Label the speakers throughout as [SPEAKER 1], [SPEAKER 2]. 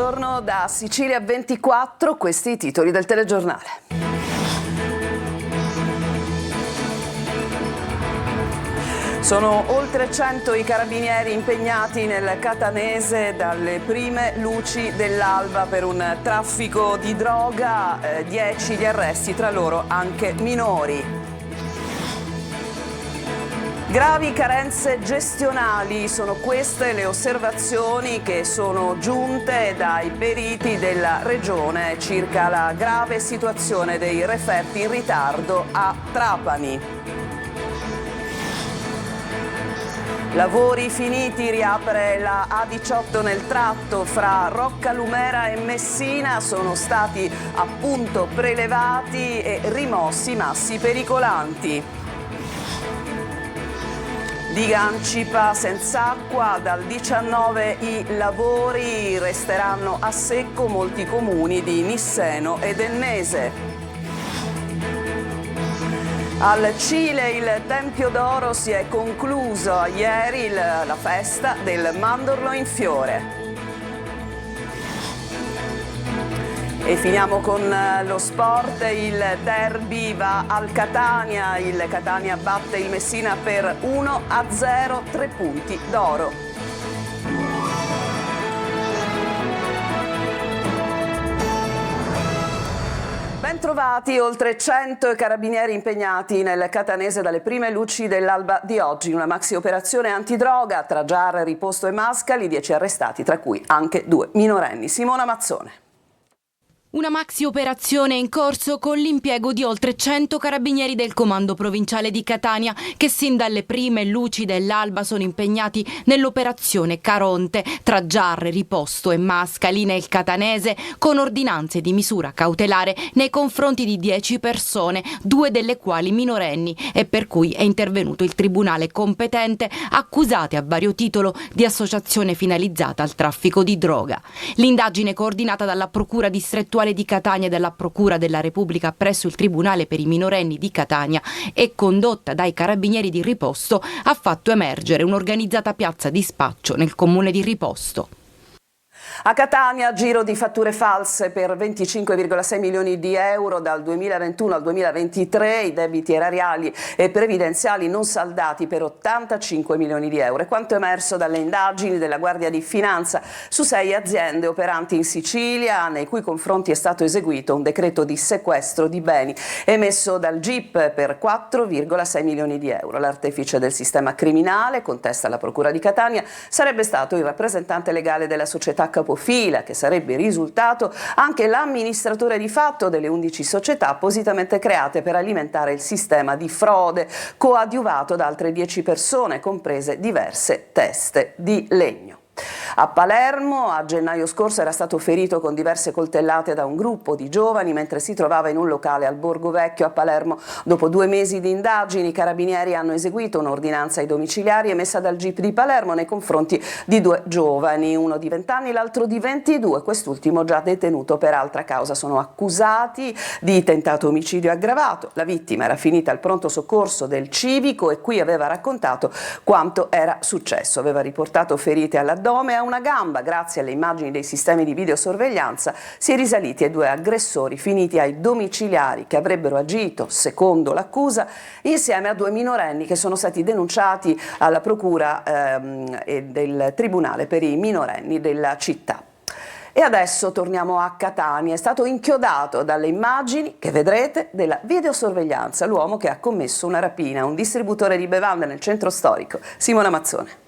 [SPEAKER 1] buongiorno da Sicilia 24, questi i titoli del telegiornale. Sono oltre 100 i carabinieri impegnati nel catanese dalle prime luci dell'alba per un traffico di droga, 10 gli arresti, tra loro anche minori. Gravi carenze gestionali, sono queste le osservazioni che sono giunte dai periti della Regione circa la grave situazione dei referti in ritardo a Trapani. Lavori finiti, riapre la A18 nel tratto fra Roccalumera e Messina, sono stati appunto prelevati e rimossi massi pericolanti. Diga Ancipa senza acqua, dal 19 i lavori, resteranno a secco molti comuni di Nisseno ed Ennese. Al Cile il Tempio d'Oro si è concluso ieri la festa del mandorlo in fiore. E finiamo con lo sport, il derby va al Catania, il Catania batte il Messina per 1-0, 3 punti d'oro. Bentrovati, oltre 100 carabinieri impegnati nel catanese dalle prime luci dell'alba di oggi, una maxi operazione antidroga tra Giar, Riposto e Mascali, 10 arrestati, tra cui anche 2 minorenni. Simona Mazzone.
[SPEAKER 2] Una maxi operazione in corso con l'impiego di oltre 100 carabinieri del comando provinciale di Catania che sin dalle prime luci dell'alba sono impegnati nell'operazione Caronte tra Giarre, Riposto e Mascali nel catanese con ordinanze di misura cautelare nei confronti di 10 persone, 2 delle quali minorenni e per cui è intervenuto il tribunale competente accusate a vario titolo di associazione finalizzata al traffico di droga. L'indagine coordinata dalla Procura distrettuale di Catania e dalla Procura della Repubblica presso il Tribunale per i minorenni di Catania e condotta dai carabinieri di Riposto ha fatto emergere un'organizzata piazza di spaccio nel comune di Riposto.
[SPEAKER 1] A Catania, giro di fatture false per 25,6 milioni di euro dal 2021 al 2023, i debiti erariali e previdenziali non saldati per 85 milioni di euro. È quanto emerso dalle indagini della Guardia di Finanza su 6 aziende operanti in Sicilia, nei cui confronti è stato eseguito un decreto di sequestro di beni emesso dal GIP per 4,6 milioni di euro. L'artefice del sistema criminale, contesta la Procura di Catania, sarebbe stato il rappresentante legale della società capofila, che sarebbe risultato anche l'amministratore di fatto delle 11 società appositamente create per alimentare il sistema di frode, coadiuvato da altre 10 persone, comprese diverse teste di legno. A Palermo, a gennaio scorso, era stato ferito con diverse coltellate da un gruppo di giovani mentre si trovava in un locale al Borgo Vecchio a Palermo. Dopo 2 mesi di indagini, i carabinieri hanno eseguito un'ordinanza ai domiciliari emessa dal GIP di Palermo nei confronti di 2 giovani, uno di 20 anni, l'altro di 22, quest'ultimo già detenuto per altra causa. Sono accusati di tentato omicidio aggravato. La vittima era finita al pronto soccorso del civico e qui aveva raccontato quanto era successo. Aveva riportato ferite all'addome e a una gamba. Grazie alle immagini dei sistemi di videosorveglianza si è risaliti ai 2 aggressori finiti ai domiciliari che avrebbero agito, secondo l'accusa, insieme a 2 minorenni che sono stati denunciati alla Procura e del Tribunale per i minorenni della città. E adesso torniamo a Catania. È stato inchiodato dalle immagini che vedrete della videosorveglianza l'uomo che ha commesso una rapina a un distributore di bevande nel centro storico. Simona Mazzone.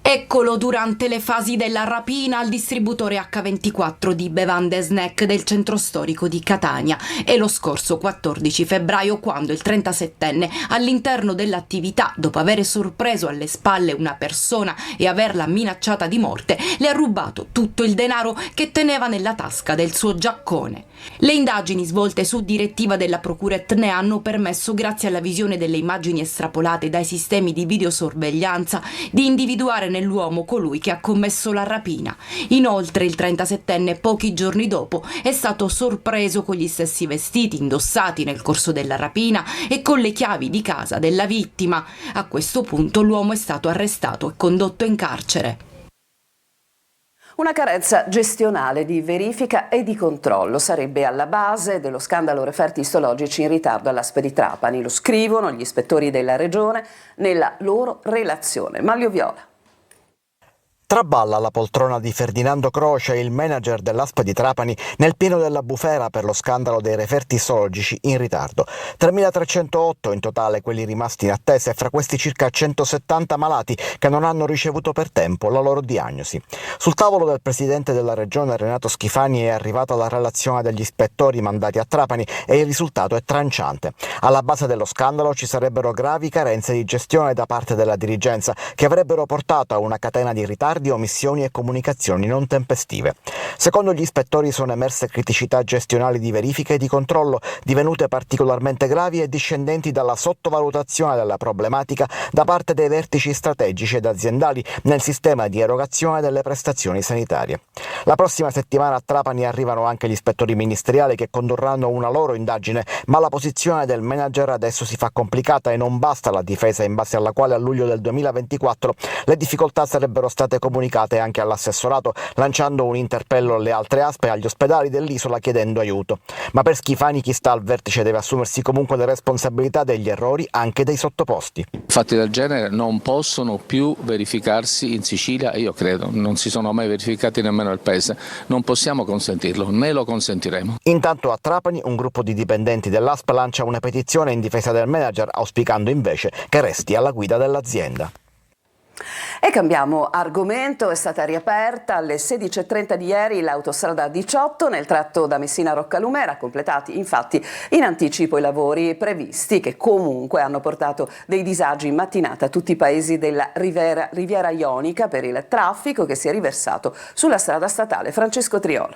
[SPEAKER 2] Eccolo durante le fasi della rapina al distributore H24 di bevande e snack del centro storico di Catania. È lo scorso 14 febbraio quando il 37enne, all'interno dell'attività, dopo aver sorpreso alle spalle una persona e averla minacciata di morte, le ha rubato tutto il denaro che teneva nella tasca del suo giaccone. Le indagini svolte su direttiva della Procura ne hanno permesso, grazie alla visione delle immagini estrapolate dai sistemi di videosorveglianza, di individuare nell'uomo colui che ha commesso la rapina. Inoltre il 37enne pochi giorni dopo è stato sorpreso con gli stessi vestiti indossati nel corso della rapina e con le chiavi di casa della vittima. A questo punto l'uomo è stato arrestato e condotto in carcere.
[SPEAKER 1] Una carenza gestionale di verifica e di controllo sarebbe alla base dello scandalo referti istologici in ritardo all'ASP di Trapani. Lo scrivono gli ispettori della regione nella loro relazione. Maglio Viola.
[SPEAKER 3] Traballa alla poltrona di Ferdinando Croce, il manager dell'ASP di Trapani, nel pieno della bufera per lo scandalo dei referti istologici in ritardo. 3.308 in totale quelli rimasti in attesa e fra questi circa 170 malati che non hanno ricevuto per tempo la loro diagnosi. Sul tavolo del presidente della regione Renato Schifani è arrivata la relazione degli ispettori mandati a Trapani e il risultato è tranciante. Alla base dello scandalo ci sarebbero gravi carenze di gestione da parte della dirigenza che avrebbero portato a una catena di ritardi, omissioni e comunicazioni non tempestive. Secondo gli ispettori sono emerse criticità gestionali di verifica e di controllo divenute particolarmente gravi e discendenti dalla sottovalutazione della problematica da parte dei vertici strategici ed aziendali nel sistema di erogazione delle prestazioni sanitarie. La prossima settimana a Trapani arrivano anche gli ispettori ministeriali che condurranno una loro indagine, ma la posizione del manager adesso si fa complicata e non basta la difesa in base alla quale a luglio del 2024 le difficoltà sarebbero state comunicate anche all'assessorato, lanciando un interpello alle altre ASP e agli ospedali dell'isola chiedendo aiuto. Ma per Schifani chi sta al vertice deve assumersi comunque le responsabilità degli errori anche dei sottoposti.
[SPEAKER 4] Fatti del genere non possono più verificarsi in Sicilia, io credo, non si sono mai verificati nemmeno al paese. Non possiamo consentirlo, né lo consentiremo.
[SPEAKER 3] Intanto a Trapani un gruppo di dipendenti dell'ASP lancia una petizione in difesa del manager, auspicando invece che resti alla guida dell'azienda.
[SPEAKER 1] E cambiamo argomento, è stata riaperta alle 16:30 di ieri l'autostrada 18 nel tratto da Messina a Roccalumera, completati infatti in anticipo i lavori previsti che comunque hanno portato dei disagi in mattinata a tutti i paesi della Riviera Ionica per il traffico che si è riversato sulla strada statale. Francesco Triolo.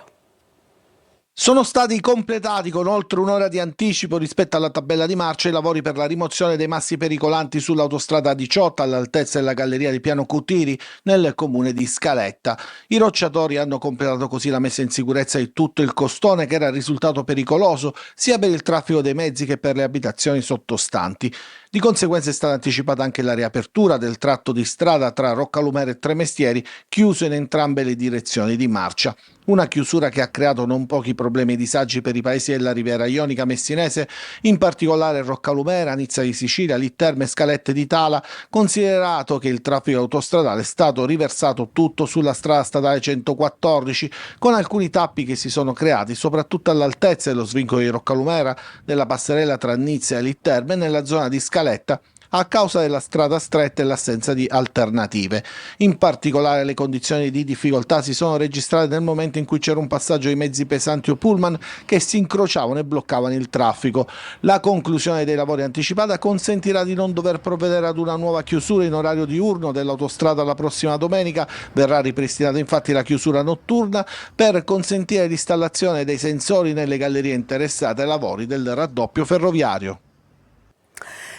[SPEAKER 5] Sono stati completati con oltre un'ora di anticipo rispetto alla tabella di marcia i lavori per la rimozione dei massi pericolanti sull'autostrada 18 all'altezza della galleria di Piano Cutiri nel comune di Scaletta. I rocciatori hanno completato così la messa in sicurezza di tutto il costone che era risultato pericoloso sia per il traffico dei mezzi che per le abitazioni sottostanti. Di conseguenza è stata anticipata anche la riapertura del tratto di strada tra Roccalumera e Tremestieri, chiuso in entrambe le direzioni di marcia. Una chiusura che ha creato non pochi problemi e disagi per i paesi della Riviera Ionica messinese, in particolare Roccalumera, Nizza di Sicilia, Litterme, Scalette di Tala, considerato che il traffico autostradale è stato riversato tutto sulla strada statale 114, con alcuni tappi che si sono creati soprattutto all'altezza dello svincolo di Roccalumera, della passerella tra Nizza e Litterme nella zona di Scaletta, a causa della strada stretta e l'assenza di alternative. In particolare le condizioni di difficoltà si sono registrate nel momento in cui c'era un passaggio di mezzi pesanti o pullman che si incrociavano e bloccavano il traffico. La conclusione dei lavori anticipata consentirà di non dover provvedere ad una nuova chiusura in orario diurno dell'autostrada la prossima domenica. Verrà ripristinata infatti la chiusura notturna per consentire l'installazione dei sensori nelle gallerie interessate ai lavori del raddoppio ferroviario.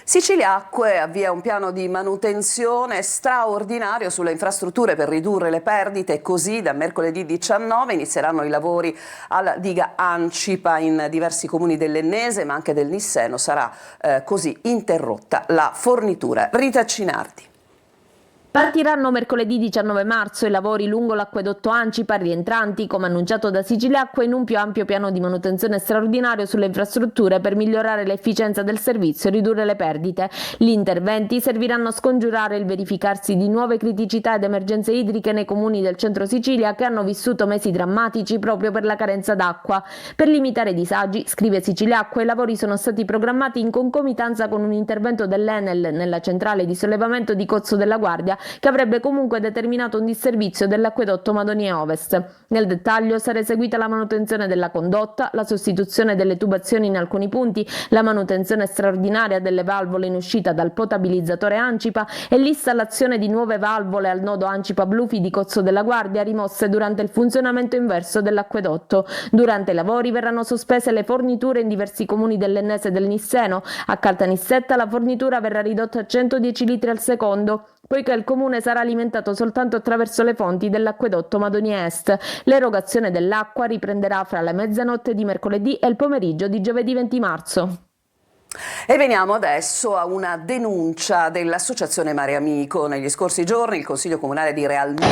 [SPEAKER 1] Sicilia Acque avvia un piano di manutenzione straordinario sulle infrastrutture per ridurre le perdite e così da mercoledì 19 inizieranno i lavori alla diga Ancipa in diversi comuni dell'Ennese ma anche del Nisseno. Sarà così interrotta la fornitura. Rita Cinardi.
[SPEAKER 6] Partiranno mercoledì 19 marzo i lavori lungo l'acquedotto Ancipa, rientranti, come annunciato da Siciliacque, in un più ampio piano di manutenzione straordinario sulle infrastrutture per migliorare l'efficienza del servizio e ridurre le perdite. Gli interventi serviranno a scongiurare il verificarsi di nuove criticità ed emergenze idriche nei comuni del centro Sicilia che hanno vissuto mesi drammatici proprio per la carenza d'acqua. Per limitare i disagi, scrive Siciliacque, i lavori sono stati programmati in concomitanza con un intervento dell'Enel nella centrale di sollevamento di Cozzo della Guardia, che avrebbe comunque determinato un disservizio dell'acquedotto Madonia Ovest. Nel dettaglio sarà eseguita la manutenzione della condotta, la sostituzione delle tubazioni in alcuni punti, la manutenzione straordinaria delle valvole in uscita dal potabilizzatore Ancipa e l'installazione di nuove valvole al nodo Ancipa Blufi di Cozzo della Guardia rimosse durante il funzionamento inverso dell'acquedotto. Durante i lavori verranno sospese le forniture in diversi comuni dell'Ennese e del Nisseno. A Caltanissetta la fornitura verrà ridotta a 110 litri al secondo, poiché il comune sarà alimentato soltanto attraverso le fonti dell'acquedotto Madonia Est. L'erogazione dell'acqua riprenderà fra la mezzanotte di mercoledì e il pomeriggio di giovedì 20 marzo.
[SPEAKER 1] E veniamo adesso a una denuncia dell'Associazione Mare Amico. Negli scorsi giorni il Consiglio Comunale di Realmonte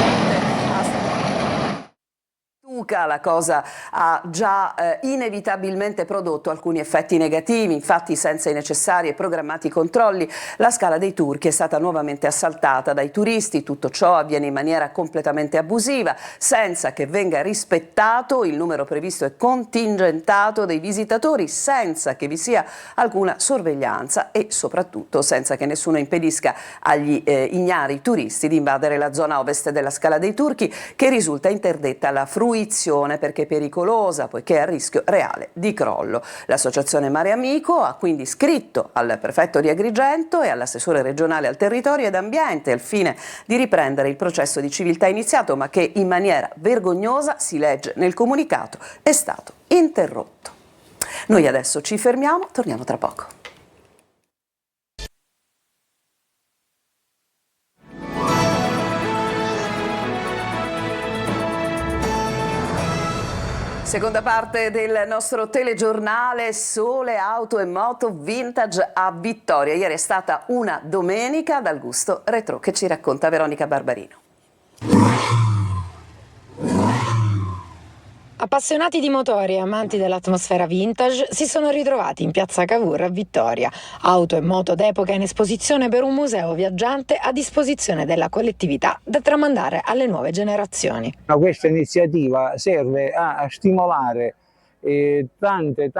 [SPEAKER 1] Luca, la cosa ha già inevitabilmente prodotto alcuni effetti negativi. Infatti, senza i necessari e programmati controlli, la Scala dei Turchi è stata nuovamente assaltata dai turisti. Tutto ciò avviene in maniera completamente abusiva, senza che venga rispettato il numero previsto e contingentato dei visitatori, senza che vi sia alcuna sorveglianza e soprattutto senza che nessuno impedisca agli ignari turisti di invadere la zona ovest della Scala dei Turchi, che risulta interdetta alla fruizione perché pericolosa, poiché è a rischio reale di crollo. L'associazione Mare Amico ha quindi scritto al prefetto di Agrigento e all'assessore regionale al territorio ed ambiente al fine di riprendere il processo di civiltà iniziato, ma che in maniera vergognosa, si legge nel comunicato, è stato interrotto. Noi adesso ci fermiamo, torniamo tra poco. Seconda parte del nostro telegiornale Sole, Auto e Moto Vintage a Vittoria. Ieri è stata una domenica dal gusto retro, che ci racconta Veronica Barbarino.
[SPEAKER 7] Appassionati di motori e amanti dell'atmosfera vintage si sono ritrovati in piazza Cavour a Vittoria. Auto e moto d'epoca in esposizione per un museo viaggiante a disposizione della collettività da tramandare alle nuove generazioni.
[SPEAKER 8] Questa iniziativa serve a stimolare tante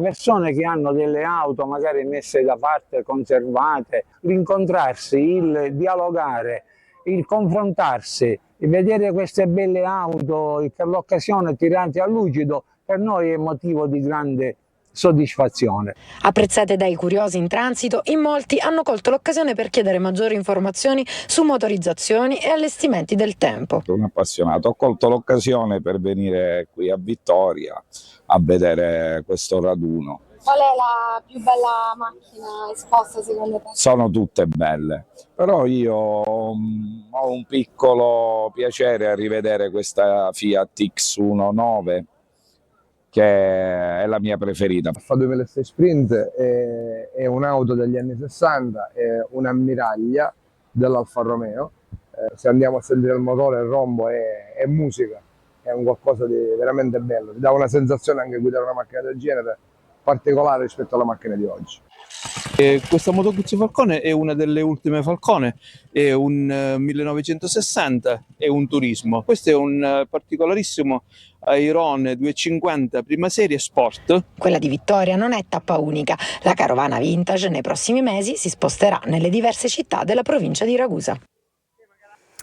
[SPEAKER 8] persone che hanno delle auto magari messe da parte, conservate, l'incontrarsi, il dialogare, il confrontarsi. Vedere queste belle auto per l'occasione tirate a lucido per noi è motivo di grande soddisfazione.
[SPEAKER 7] Apprezzate dai curiosi in transito, in molti hanno colto l'occasione per chiedere maggiori informazioni su motorizzazioni e allestimenti del tempo.
[SPEAKER 9] Sono appassionato, ho colto l'occasione per venire qui a Vittoria a vedere questo raduno.
[SPEAKER 10] Qual è la più bella macchina esposta secondo te?
[SPEAKER 9] Sono tutte belle, però io ho un piccolo piacere a rivedere questa Fiat X19 che è la mia preferita.
[SPEAKER 11] Fa 2006 Sprint, è un'auto degli anni 60, è un'ammiraglia dell'Alfa Romeo. Se andiamo a sentire il motore, il rombo è musica, è un qualcosa di veramente bello, ti dà una sensazione anche guidare una macchina del genere particolare rispetto alla macchina di oggi.
[SPEAKER 12] Questa Moto Guzzi Falcone è una delle ultime Falcone, è un 1960, è un turismo. Questo è un particolarissimo Ayron 250 prima serie Sport.
[SPEAKER 7] Quella di Vittoria non è tappa unica. La carovana vintage nei prossimi mesi si sposterà nelle diverse città della provincia di Ragusa.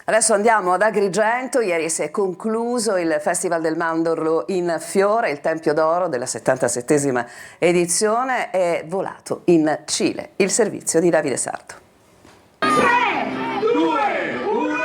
[SPEAKER 1] Adesso andiamo ad Agrigento. Ieri si è concluso il Festival del Mandorlo in Fiore. Il Tempio d'Oro della 77esima edizione è volato in Cile. Il servizio di Davide Sarto.
[SPEAKER 13] 3, 2, 1.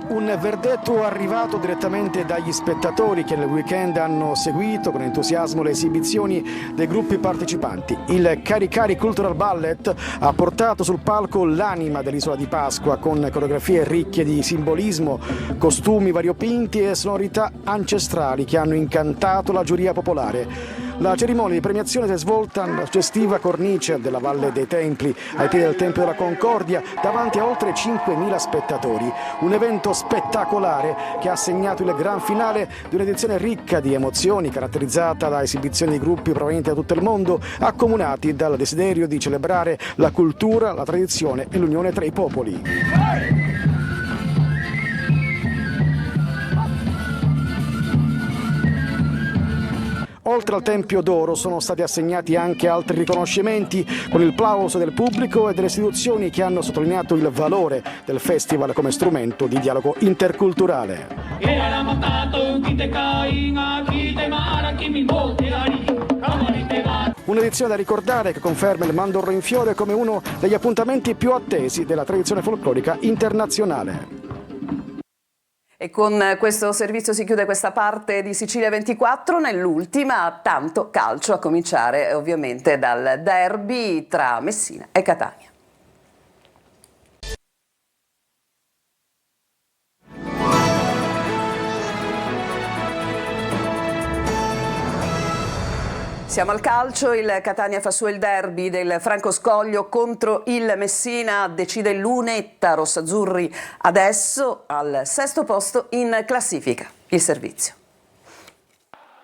[SPEAKER 13] Un verdetto arrivato direttamente dagli spettatori che nel weekend hanno seguito con entusiasmo le esibizioni dei gruppi partecipanti. Il Cari Cari Cultural Ballet ha portato sul palco l'anima dell'isola di Pasqua con coreografie ricche di simbolismo, costumi variopinti e sonorità ancestrali che hanno incantato la giuria popolare. La cerimonia di premiazione si è svolta nella suggestiva cornice della Valle dei Templi, ai piedi del Tempio della Concordia, davanti a oltre 5.000 spettatori. Un evento spettacolare che ha segnato il gran finale di un'edizione ricca di emozioni, caratterizzata da esibizioni di gruppi provenienti da tutto il mondo, accomunati dal desiderio di celebrare la cultura, la tradizione e l'unione tra i popoli. Oltre al Tempio d'Oro sono stati assegnati anche altri riconoscimenti con il plauso del pubblico e delle istituzioni che hanno sottolineato il valore del festival come strumento di dialogo interculturale. Un'edizione da ricordare che conferma il Mandorlo in Fiore come uno degli appuntamenti più attesi della tradizione folclorica internazionale.
[SPEAKER 1] E con questo servizio si chiude questa parte di Sicilia 24, nell'ultima tanto calcio, a cominciare ovviamente dal derby tra Messina e Catania. Siamo al calcio, il Catania fa su il derby del Franco Scoglio contro il Messina, decide il Lunetta, rossazzurri adesso al 6° posto in classifica. Il servizio.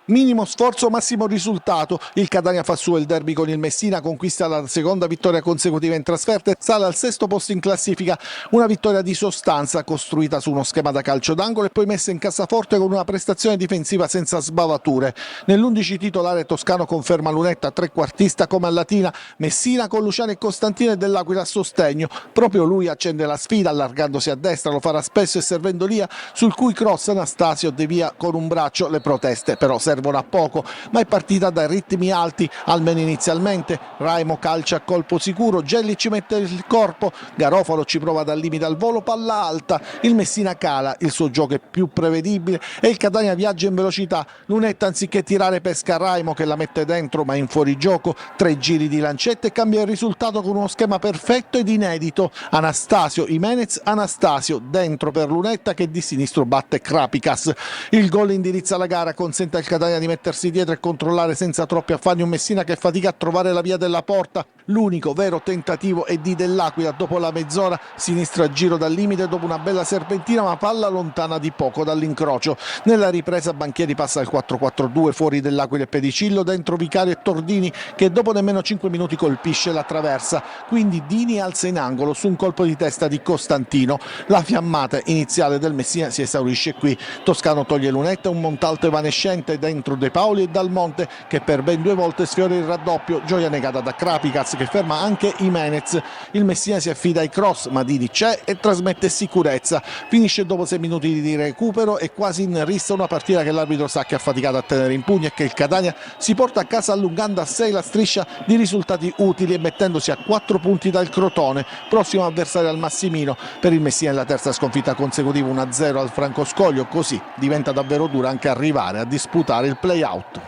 [SPEAKER 5] Minimo sforzo, massimo risultato. Il Catania fa su il derby con il Messina, conquista la seconda vittoria consecutiva in trasferta e sale al 6° posto in classifica. Una vittoria di sostanza costruita su uno schema da calcio d'angolo e poi messa in cassaforte con una prestazione difensiva senza sbavature. Nell'11 titolare toscano conferma Lunetta trequartista come a Latina. Messina con Luciano e Costantino e Dell'Aquila a sostegno. Proprio lui accende la sfida allargandosi a destra, lo farà spesso e servendo Lia, sul cui cross Anastasio devia con un braccio. Le proteste però servono a poco, ma è partita dai ritmi alti, almeno inizialmente. Raimo calcia a colpo sicuro, Gelli ci mette il corpo, Garofalo ci prova dal limite al volo, palla alta, il Messina cala, il suo gioco è più prevedibile e il Catania viaggia in velocità. Lunetta anziché tirare pesca Raimo che la mette dentro ma in fuorigioco, 3 giri di lancetta e cambia il risultato con uno schema perfetto ed inedito. Anastasio, Jimenez, Anastasio dentro per Lunetta che di sinistro batte Krapicas. Il gol indirizza la gara, consente al Catania di mettersi dietro e controllare senza troppi affanni un Messina che fatica a trovare la via della porta. L'unico vero tentativo è di Dell'Aquila dopo la mezz'ora, sinistra giro dal limite dopo una bella serpentina ma palla lontana di poco dall'incrocio. Nella ripresa Banchieri passa al 4-4-2, fuori Dell'Aquila e Pedicillo, dentro Vicario e Tordini che dopo nemmeno 5 minuti colpisce la traversa, quindi Dini alza in angolo su un colpo di testa di Costantino. La fiammata iniziale del Messina si esaurisce qui. Toscano toglie Lunetta, un Montalto evanescente dentro De Paoli e Dal Monte che per ben 2 volte sfiora il raddoppio, gioia negata da Krapicas che ferma anche Jimenez. Il Messina si affida ai cross, ma Dini c'è e trasmette sicurezza. Finisce dopo 6 minuti di recupero e quasi in rissa una partita che l'arbitro sa che ha faticato a tenere in pugno e che il Catania si porta a casa allungando a 6 la striscia di risultati utili e mettendosi a 4 punti dal Crotone, prossimo avversario al Massimino. Per il Messina è la terza sconfitta consecutiva, 1-0 al Franco Scoglio, così diventa davvero dura anche arrivare a disputare il play-out.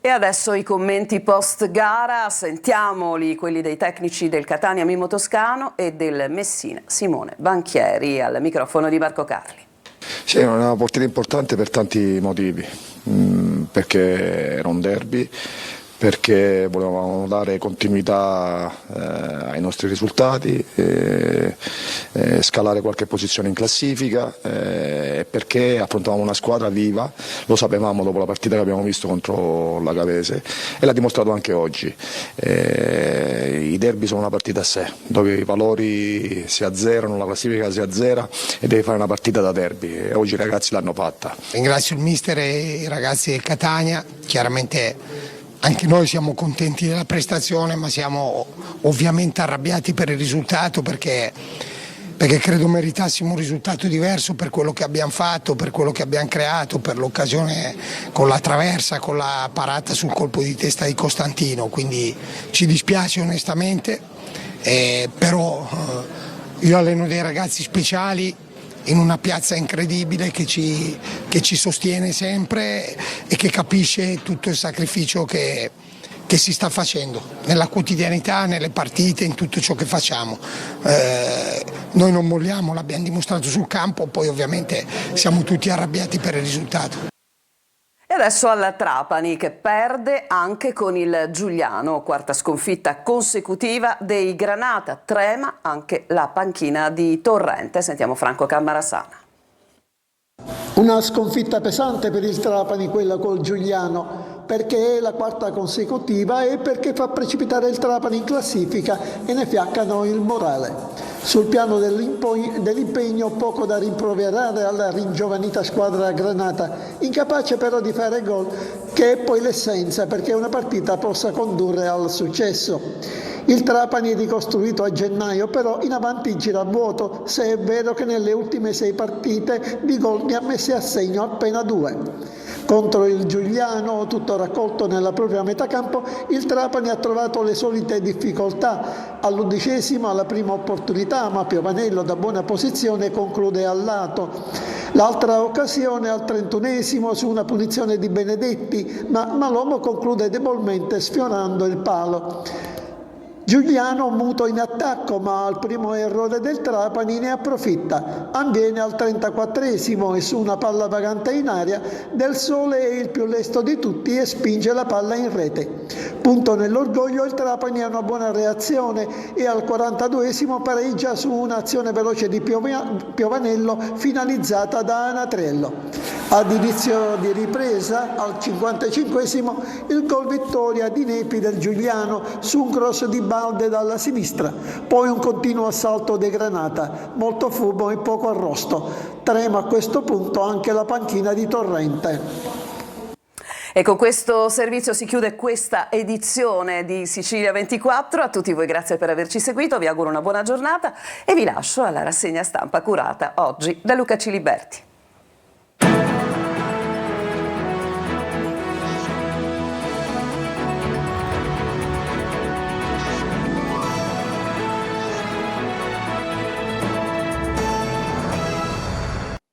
[SPEAKER 1] E adesso i commenti post gara, sentiamoli, quelli dei tecnici del Catania Mimmo Toscano e del Messina Simone Banchieri, al microfono di Marco Carli.
[SPEAKER 14] Sì, è una partita importante per tanti motivi, perché era un derby, perché volevamo dare continuità ai nostri risultati, scalare qualche posizione in classifica, e perché affrontavamo una squadra viva, lo sapevamo dopo la partita che abbiamo visto contro la Gavese e l'ha dimostrato anche oggi. I derby sono una partita a sé, dove i valori si azzerano, la classifica si azzera e devi fare una partita da derby e oggi i ragazzi l'hanno fatta.
[SPEAKER 15] Ringrazio il mister e i ragazzi del Catania, chiaramente anche noi siamo contenti della prestazione, ma siamo ovviamente arrabbiati per il risultato perché credo meritassimo un risultato diverso per quello che abbiamo fatto, per quello che abbiamo creato, per l'occasione con la traversa, con la parata sul colpo di testa di Costantino, quindi ci dispiace onestamente, però io alleno dei ragazzi speciali in una piazza incredibile che ci sostiene sempre e che capisce tutto il sacrificio che si sta facendo nella quotidianità, nelle partite, in tutto ciò che facciamo. Noi non molliamo, l'abbiamo dimostrato sul campo, poi ovviamente siamo tutti arrabbiati per il risultato.
[SPEAKER 1] E adesso al Trapani che perde anche con il Giuliano, quarta sconfitta consecutiva dei Granata, trema anche la panchina di Torrente. Sentiamo Franco Cammarasana.
[SPEAKER 16] Una sconfitta pesante per il Trapani, quella col Giuliano, perché è la quarta consecutiva e perché fa precipitare il Trapani in classifica e ne fiaccano il morale. Sul piano dell'impegno poco da rimproverare alla ringiovanita squadra granata, incapace però di fare gol, che è poi l'essenza perché una partita possa condurre al successo. Il Trapani è ricostruito a gennaio, però in avanti gira a vuoto, se è vero che nelle ultime 6 partite di gol ne ha messi a segno appena 2. Contro il Giuliano, tutto raccolto nella propria metà campo, il Trapani ha trovato le solite difficoltà. All'11° alla prima opportunità, ma Piovanello da buona posizione conclude al lato. L'altra occasione al 31° su una punizione di Benedetti, ma l'uomo conclude debolmente sfiorando il palo. Giuliano muto in attacco, ma al primo errore del Trapani ne approfitta. Avviene al 34esimo e su una palla vagante in aria Del Sole è il più lesto di tutti e spinge la palla in rete. Punto nell'orgoglio, il Trapani ha una buona reazione e al 42esimo pareggia su un'azione veloce di Piovanello finalizzata da Anatrello. Ad inizio di ripresa, al 55esimo, il gol vittoria di Nepi del Giuliano su un cross di Balde dalla sinistra, poi un continuo assalto dei Granata, molto furbo e poco arrosto. Trema a questo punto anche la panchina di Torrente.
[SPEAKER 1] E con questo servizio si chiude questa edizione di Sicilia 24. A tutti voi grazie per averci seguito, vi auguro una buona giornata e vi lascio alla rassegna stampa curata oggi da Luca Ciliberti.